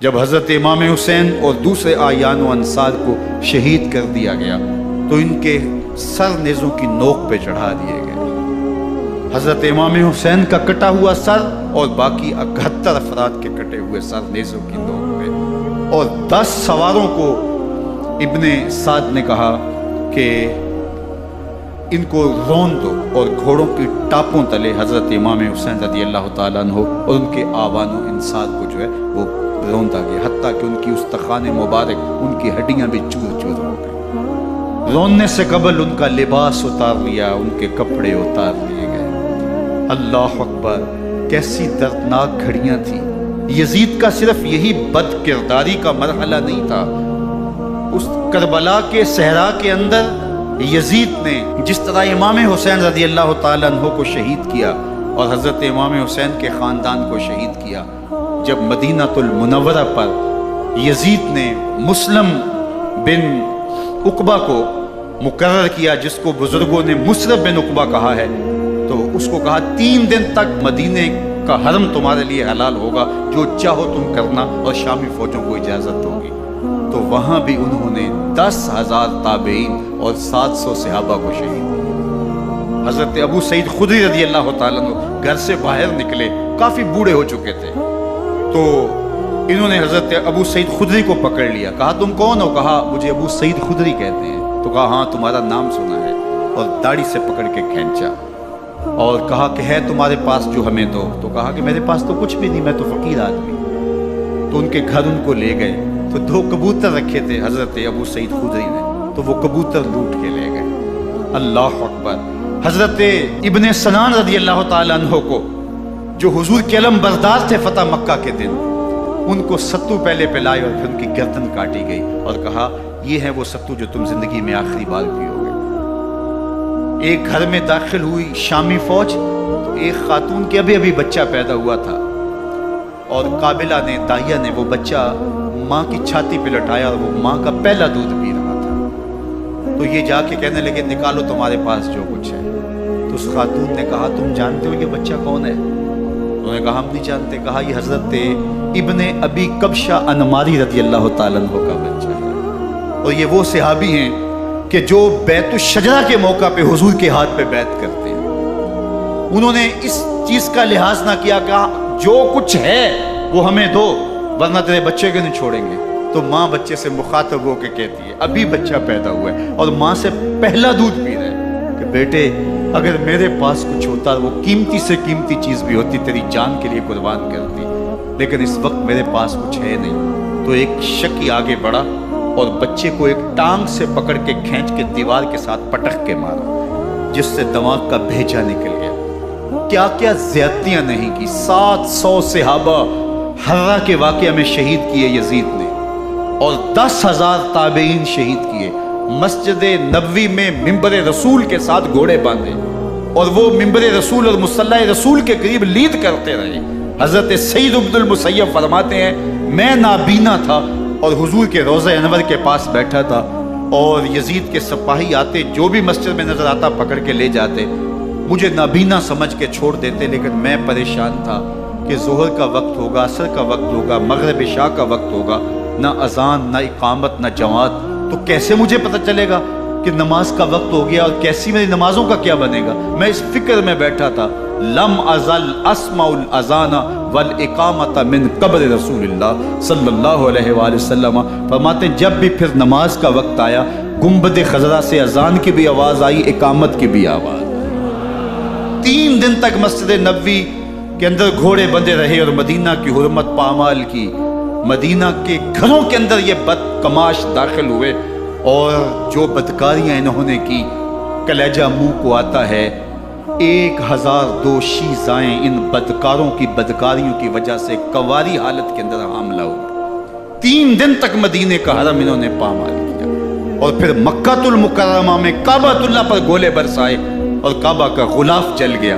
جب حضرت امام حسین اور دوسرے آیان و انصار کو شہید کر دیا گیا تو ان کے سر نیزوں کی نوک پہ چڑھا دیے گئے۔ حضرت امام حسین کا کٹا ہوا سر اور باقی 71 افراد کے کٹے ہوئے سر نیزوں کی نوک پہ، اور 10 سواروں کو ابن سعد نے کہا کہ ان کو رون دو، اور گھوڑوں کی ٹاپوں تلے حضرت امام حسین رضی اللہ تعالیٰ عنہ اور ان کے آوان و انصار کو جو ہے وہ روندا گیا، حتیٰ کہ ان کی استخوان مبارک، ان کی ہڈیاں بھی چور چور ہو گئی۔ روننے سے قبل ان کا لباس اتار لیا، ان کے کپڑے اتار لیے گئے۔ اللہ اکبر، کیسی دردناک گھڑیاں تھیں۔ یزید کا صرف یہی بد کرداری کا مرحلہ نہیں تھا، اس کربلا کے صحرا کے اندر یزید نے جس طرح امام حسین رضی اللہ تعالیٰ عنہ کو شہید کیا اور حضرت امام حسین کے خاندان کو شہید کیا، جب مدینہ المنورہ پر یزید نے مسلم بن عقبہ کو مقرر کیا، جس کو بزرگوں نے مصرف بن عقبہ کہا ہے، تو اس کو کہا 3 دن تک مدینے کا حرم تمہارے لیے حلال ہوگا، جو چاہو تم کرنا، اور شامی فوجوں کو اجازت ہوگی۔ تو وہاں بھی انہوں نے 10,000 تابعین اور 700 صحابہ کو شہید کیا۔ حضرت ابو سعید خدری رضی اللہ تعالیٰ عنہ گھر سے باہر نکلے، کافی بوڑھے ہو چکے تھے، تو انہوں نے حضرت ابو سعید خدری کو پکڑ لیا، کہا تم کون ہو؟ کہا مجھے ابو سعید خدری کہتے ہیں۔ تو کہا ہاں تمہارا نام سنا ہے، اور داڑھی سے پکڑ کے کھینچا اور کہا کہ ہے تمہارے پاس جو ہمیں دو؟ تو کہا کہ میرے پاس تو کچھ بھی نہیں، میں تو فقیر آدمی۔ تو ان کے گھر ان کو لے گئے، تو 2 کبوتر رکھے تھے حضرت ابو سعید خدری نے، تو وہ کبوتر لوٹ کے لے گئے۔ اللہ اکبر۔ حضرت ابن سنان رضی اللہ تعالیٰ عنہ کو، جو حضور کے علم بردار تھے فتح مکہ کے دن، ان کو ستو پہلے پلائے اور پھر ان کی گردن کاٹی گئی اور کہا یہ ہے وہ ستو جو تم زندگی میں آخری بار پیو گے۔ ایک گھر میں داخل ہوئی شامی فوج، تو ایک خاتون کے ابھی بچہ پیدا ہوا تھا، اور قابلہ نے، دائیا نے وہ بچہ ماں کی چھاتی پہ لٹایا، اور وہ ماں کا پہلا دودھ پی رہا تھا۔ تو یہ جا کے کہنے لگے نکالو تمہارے پاس جو کچھ ہے۔ تو اس خاتون نے کہا تم جانتے ہو یہ بچہ کون ہے؟ انہوں نے کہا ہم نہیں جانتے۔ کہا یہ حضرت ابن ابی کبشہ انماری رضی اللہ تعالیٰ عنہ کا بچہ ہے، اور یہ وہ صحابی ہیں کہ جو بیت الشجرہ کے موقع پہ حضور کے ہاتھ پہ بیعت کرتے ہیں۔ انہوں نے اس چیز کا لحاظ نہ کیا، کہا جو کچھ ہے وہ ہمیں دو، ورنہ تیرے بچے کے نہیں چھوڑیں گے۔ تو ماں بچے سے مخاطب ہو کے کہتی ہے، ابھی بچہ پیدا ہوا ہے اور ماں سے پہلا دودھ پی رہے ہیں، کہ بیٹے اگر میرے پاس کچھ ہوتا، وہ قیمتی سے قیمتی چیز بھی ہوتی، تیری جان کے لیے قربان کرتی، لیکن اس وقت میرے پاس کچھ ہے نہیں۔ تو ایک شکی آگے بڑھا اور بچے کو ایک ٹانگ سے پکڑ کے کھینچ کے دیوار کے ساتھ پٹک کے مارا، جس سے دماغ کا بھیجا نکل گیا۔ کیا کیا زیادتیاں نہیں کی۔ 700 صحابہ حرہ کے واقعہ میں شہید کیے یزید نے، اور 10,000 تابعین شہید کیے۔ مسجد نبوی میں ممبر رسول کے ساتھ گھوڑے باندھے، اور وہ ممبر رسول اور مصلی رسول کے قریب لید کرتے رہے۔ حضرت سعید بن المسیب فرماتے ہیں میں نابینا تھا اور حضور کے روضہ انور کے پاس بیٹھا تھا، اور یزید کے سپاہی آتے، جو بھی مسجد میں نظر آتا پکڑ کے لے جاتے، مجھے نابینا سمجھ کے چھوڑ دیتے، لیکن میں پریشان تھا کہ ظہر کا وقت ہوگا، عصر کا وقت ہوگا، مغرب عشاء کا وقت ہوگا، نہ اذان نہ اقامت نہ جماعت، تو کیسے مجھے پتہ چلے گا کہ نماز کا وقت ہو گیا، اور کیسی میری نمازوں کا کیا بنے گا؟ میں اس فکر میں بیٹھا تھا۔ لم ازل اسمع الاذان والاقامت من قبر رسول اللہ صلی اللہ علیہ وآلہ وسلم۔ فرماتے ہیں جب بھی پھر نماز کا وقت آیا، گنبد خضرا سے اذان کی بھی آواز آئی، اقامت کی بھی آواز۔ 3 دن تک مسجد نبوی کے اندر گھوڑے بندے رہے، اور مدینہ کی حرمت پامال کی۔ مدینہ کے گھروں کے اندر یہ بد کماش داخل ہوئے، اور جو بدکاریاں انہوں نے کی، کلیجہ منہ کو آتا ہے۔ 1002 شیزائیں ان بدکاروں کی بدکاریوں کی وجہ سے کواری حالت کے اندر حاملہ ہوئی۔ 3 دن تک مدینے کا حرم انہوں نے پامال کیا، اور پھر مکہ المکرمہ میں کعبۃ اللہ پر گولے برسائے، اور کعبہ کا غلاف جل گیا۔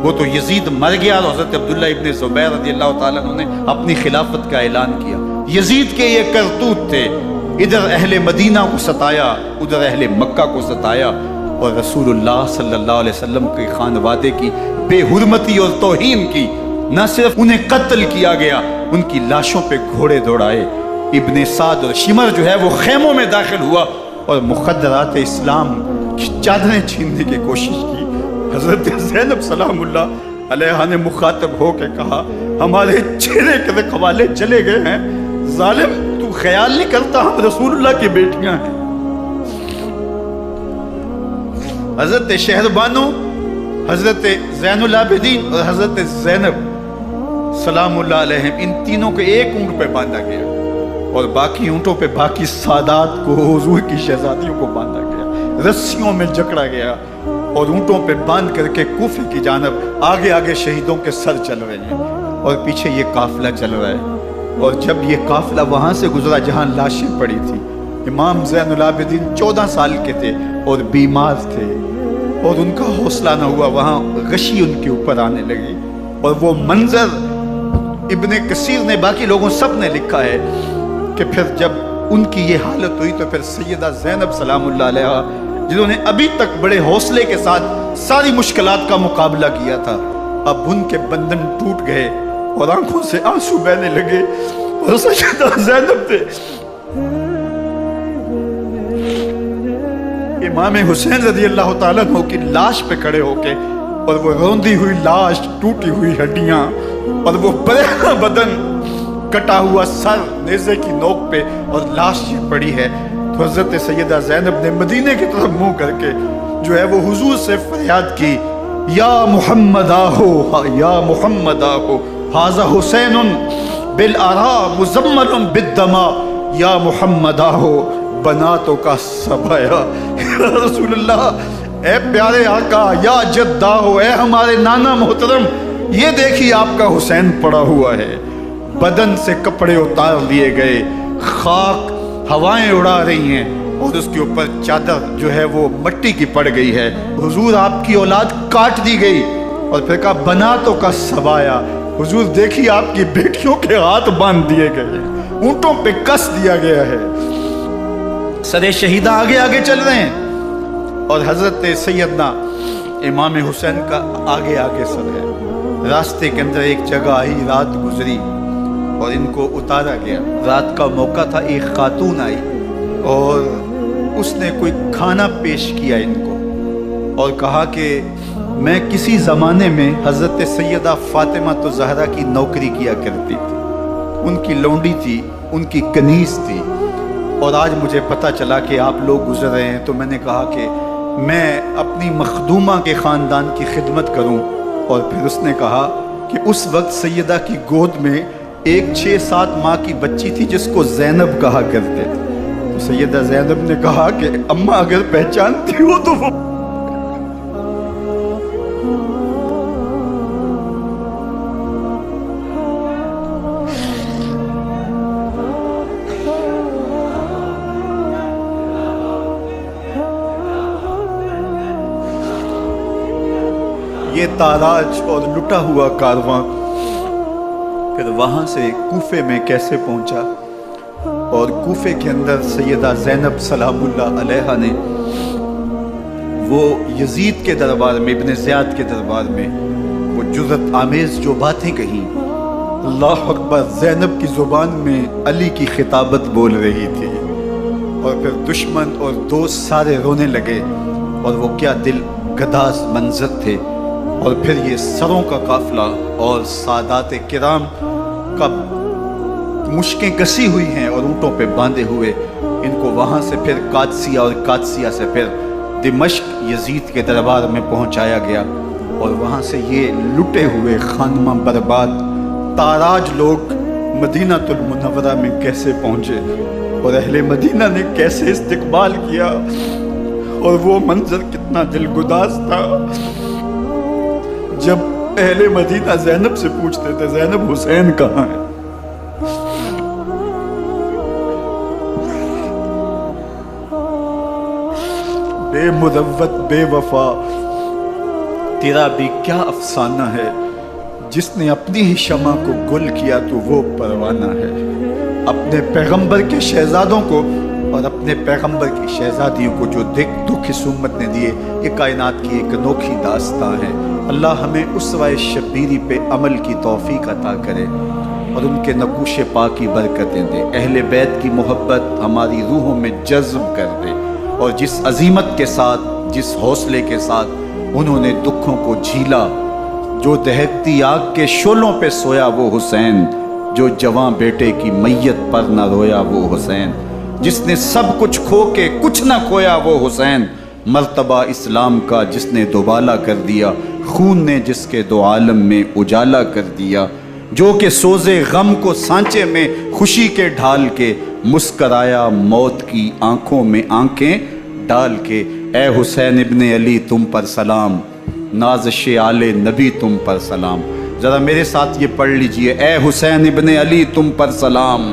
وہ تو یزید مر گیا، اور حضرت عبداللہ ابن زبیر رضی اللہ تعالیٰ عنہ نے اپنی خلافت کا اعلان کیا۔ یزید کے یہ کرتوت تھے، ادھر اہل مدینہ کو ستایا، ادھر اہل مکہ کو ستایا، اور رسول اللہ صلی اللہ علیہ وسلم کے خانوادے کی بے حرمتی اور توہین کی۔ نہ صرف انہیں قتل کیا گیا ان کی لاشوں پہ گھوڑے دوڑائے. ابن سعد اور شمر جو ہے وہ خیموں میں داخل ہوا اور مخدرات اسلام کی چادریں چھیننے کی کوشش کی. حضرت زینب سلام اللہ علیہ نے مخاطب ہو کے کہا ہمارے چہرے کے رکھوالے چلے گئے ہیں، ظالم تو خیال نہیں کرتا ہم رسول اللہ کی بیٹیاں ہیں. حضرت شہربانو، حضرت زین العابدین اور حضرت زینب سلام اللہ علیہ ان تینوں کو ایک اونٹ پہ باندھا گیا اور باقی اونٹوں پہ باقی سادات کو، حضور کی شہزادیوں کو باندھا گیا، رسیوں میں جکڑا گیا اور اونٹوں پہ باندھ کر کے کوفے کی جانب آگے آگے شہیدوں کے سر چل رہے ہیں اور پیچھے یہ قافلہ چل رہا ہے. اور جب یہ قافلہ وہاں سے گزرا جہاں لاشیں پڑی تھی، امام زین العابدین 14 سال کے تھے اور بیمار تھے اور ان کا حوصلہ نہ ہوا، وہاں غشی ان کے اوپر آنے لگی. اور وہ منظر ابن کثیر نے، باقی لوگوں سب نے لکھا ہے کہ پھر جب ان کی یہ حالت ہوئی تو پھر سیدہ زینب سلام اللہ علیہ جنہوں نے ابھی تک بڑے حوصلے کے ساتھ ساری مشکلات کا مقابلہ کیا تھا، اب ان کے بندن ٹوٹ گئے اور آنکھوں سے آنسو بہنے لگے اور سیدہ زینب تھے امام حسین رضی اللہ تعالیٰ عنہ کی لاش پہ کھڑے ہو کے، اور وہ روندی ہوئی لاش، ٹوٹی ہوئی ہڈیاں اور وہ بریحاں بدن، کٹا ہوا سر نیزے کی نوک پہ اور لاش یہ پڑی ہے. تو حضرت سیدہ زینب نے مدینے کی طرف منہ کر کے جو ہے وہ حضور سے فریاد کی، یا محمد آہو، یا محمد آہو، ھذا حسین بالآراء مزمل بالدماء، یا محمد آہو بناتوں کا سبایا. یا رسول اللہ، اے پیارے آقا، یا جدہ ہو، اے ہمارے نانا محترم، یہ دیکھیے آپ کا حسین پڑا ہوا ہے. بدن سے کپڑے اتار لیے گئے، خاک ہوائیں اڑا رہی ہیں اور اس کے اوپر چادر جو ہے وہ مٹی کی پڑ گئی ہے. حضور آپ کی اولاد کاٹ دی گئی اور پھر کہا بناتوں کا سبایا. حضور دیکھیے آپ کی بیٹیوں کے ہاتھ باندھ دیے گئے، اونٹوں پہ کس دیا گیا ہے. سر شہیدہ آگے آگے چل رہے ہیں اور حضرت سیدنا امام حسین کا آگے آگے سر ہے. راستے کے اندر ایک جگہ آئی، رات گزری اور ان کو اتارا گیا. رات کا موقع تھا، ایک خاتون آئی اور اس نے کوئی کھانا پیش کیا ان کو اور کہا کہ میں کسی زمانے میں حضرت سیدہ فاطمہ تو زہرا کی نوکری کیا کرتی تھی، ان کی لونڈی تھی، ان کی کنیز تھی، اور آج مجھے پتہ چلا کہ آپ لوگ گزر رہے ہیں تو میں نے کہا کہ میں اپنی مخدومہ کے خاندان کی خدمت کروں. اور پھر اس نے کہا کہ اس وقت سیدہ کی گود میں ایک 6-7 ماہ کی بچی تھی جس کو زینب کہا کرتے تھے. تو سیدہ زینب نے کہا کہ اماں اگر پہچانتی ہو تو وہ یہ تاراج اور لٹا ہوا کارواں پھر وہاں سے کوفے میں کیسے پہنچا. اور کوفے کے اندر سیدہ زینب سلام اللہ علیہ نے وہ یزید کے دربار میں، ابن زیاد کے دربار میں وہ جرأت آمیز جو باتیں کہیں، اللہ اکبر، زینب کی زبان میں علی کی خطابت بول رہی تھی. اور پھر دشمن اور دوست سارے رونے لگے اور وہ کیا دل گداز منظر تھے. اور پھر یہ سروں کا قافلہ اور سادات کرام کا مشکیں کسی ہوئی ہیں اور اونٹوں پہ باندھے ہوئے، ان کو وہاں سے پھر قادسیہ اور قادسیہ سے پھر دمشق یزید کے دربار میں پہنچایا گیا. اور وہاں سے یہ لٹے ہوئے خانمہ برباد تاراج لوگ مدینہ المنورہ میں کیسے پہنچے اور اہل مدینہ نے کیسے استقبال کیا. اور وہ منظر کتنا دلگداز تھا جب اہل مدینہ زینب سے پوچھتے تھے زینب حسین کہاں ہے. بے مروت بے وفا تیرا بھی کیا افسانہ ہے، جس نے اپنی ہی شمع کو گل کیا تو وہ پروانہ ہے. اپنے پیغمبر کے شہزادوں کو اور اپنے پیغمبر کی شہزادیوں کو جو دکھ اس امت نے دیے، یہ کائنات کی ایک انوکھی داستان ہے. اللہ ہمیں اسوہ شبیری پہ عمل کی توفیق عطا کرے اور ان کے نقوش پا کی برکتیں دے، اہل بیت کی محبت ہماری روحوں میں جذب کر دے، اور جس عظیمت کے ساتھ، جس حوصلے کے ساتھ انہوں نے دکھوں کو جھیلا، جو دہکتی آگ کے شعلوں پہ سویا وہ حسین، جو جواں بیٹے کی میت پر نہ رویا وہ حسین، جس نے سب کچھ کھو کے کچھ نہ کھویا وہ حسین، مرتبہ اسلام کا جس نے دوبالا کر دیا، خون نے جس کے دو عالم میں اجالا کر دیا، جو کہ سوزے غم کو سانچے میں خوشی کے ڈھال کے مسکرایا موت کی آنکھوں میں آنکھیں ڈال کے۔ اے حسین ابن علی تم پر سلام، نازش آل نبی تم پر سلام۔ ذرا میرے ساتھ یہ پڑھ لیجئے، اے حسین ابن علی تم پر سلام،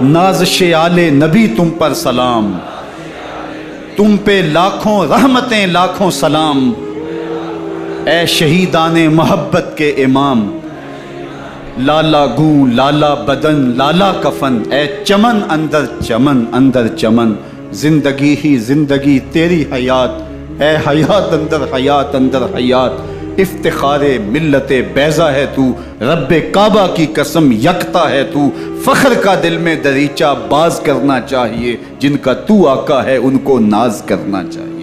نازش آل نبی تم پر سلام، تم پہ لاکھوں رحمتیں لاکھوں سلام، اے شہیدان محبت کے امام، لالا گوں لالا بدن لالا کفن، اے چمن اندر چمن، زندگی ہی زندگی تیری حیات، اے حیات اندر حیات، افتخار ملت بیضا ہے تو، رب کعبہ کی قسم یکتا ہے تو، فخر کا دل میں دریچہ باز کرنا چاہیے، جن کا تو آقا ہے ان کو ناز کرنا چاہیے۔